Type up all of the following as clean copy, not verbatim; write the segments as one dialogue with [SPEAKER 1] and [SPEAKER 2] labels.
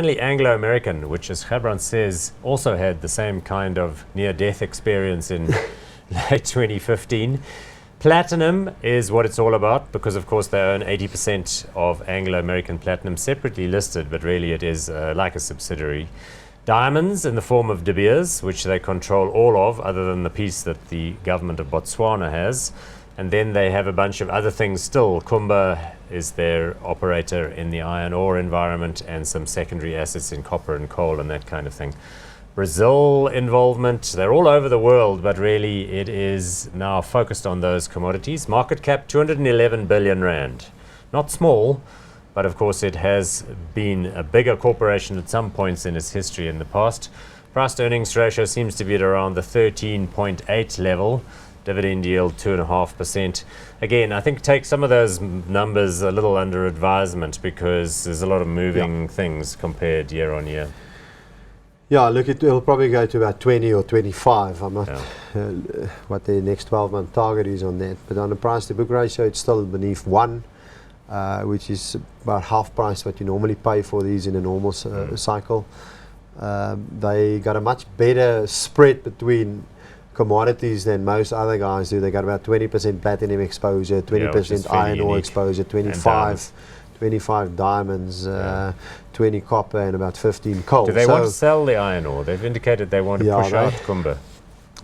[SPEAKER 1] Finally, Anglo American, which, as Gerbrand says, also had the same kind of near-death experience in late 2015. Platinum is what it's all about because, of course, they own 80% of Anglo American Platinum, separately listed, but really it is like a subsidiary. Diamonds in the form of De Beers, which they control all of, other than the piece that the government of Botswana has. And then they have a bunch of other things still. Kumba is their operator in the iron ore environment and some secondary assets in copper and coal and that kind of thing. Brazil involvement, they're all over the world, but really it is now focused on those commodities. Market cap 211 billion rand. Not small, but of course it has been a bigger corporation at some points in its history in the past. Price to earnings ratio seems to be at around the 13.8 level. Dividend yield 2.5%. Again, I think take some of those numbers a little under advisement because there's a lot of moving things compared year on year.
[SPEAKER 2] Yeah, look, it'll probably go to about 20 or 25. I'm not what the next 12-month target is on that. But on the price to book ratio, it's still beneath 1, which is about half price what you normally pay for these in a normal cycle. They got a much better spread between commodities than most other guys do. They got about 20% platinum exposure, 20% iron ore exposure, 25 diamonds, 20 copper, and about 15 coal.
[SPEAKER 1] Do they want to sell the iron ore? They've indicated they want to push out Kumba.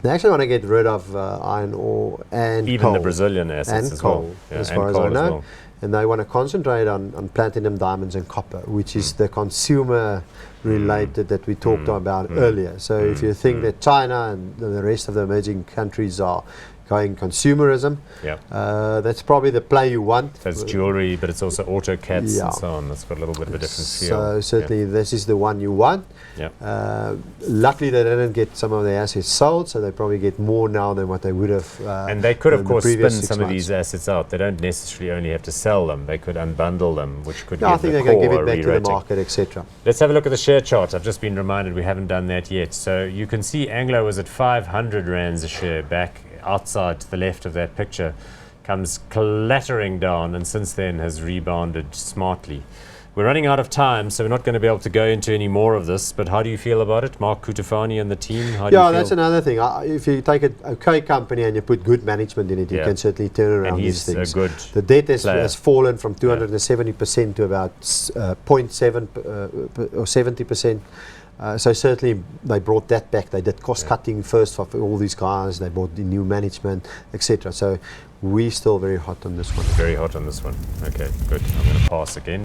[SPEAKER 2] They actually want to get rid of iron ore and
[SPEAKER 1] even
[SPEAKER 2] coal.
[SPEAKER 1] The Brazilian assets
[SPEAKER 2] and
[SPEAKER 1] as
[SPEAKER 2] coal,
[SPEAKER 1] well.
[SPEAKER 2] as far as I know. Well. And they want to concentrate on platinum, diamonds, and copper, which is the consumer related that we talked about earlier. So if you think that China and the rest of the emerging countries are going consumerism, that's probably the play you want.
[SPEAKER 1] So it's jewelry, but it's also auto cats and so on. That's got a little bit of a different feel.
[SPEAKER 2] So certainly this is the one you want. Luckily they didn't get some of the assets sold, so they probably get more now than what they would have.
[SPEAKER 1] And they could, of course, spin some of these assets out. They don't necessarily only have to sell them. They could unbundle them, which could give
[SPEAKER 2] I think
[SPEAKER 1] the
[SPEAKER 2] they can give it back
[SPEAKER 1] re-rating.
[SPEAKER 2] to the market, etc.
[SPEAKER 1] Let's have a look at the share chart. I've just been reminded we haven't done that yet. So you can see Anglo was at 500 rands a share back outside to the left of that picture, comes clattering down, and since then has rebounded smartly. We're running out of time, so we're not going to be able to go into any more of this, but how do you feel about it? Mark Kutufani and the team, how do you feel?
[SPEAKER 2] That's another thing. If you take an okay company and you put good management in it, you can certainly turn around these things. The debt has fallen from 270% to about 0.7 or 70%. So certainly they brought that back. They did cost cutting first for all these guys. They brought the new management, etc. So we're still very hot on this one.
[SPEAKER 1] Very hot on this one. Okay, good. I'm going to pass again.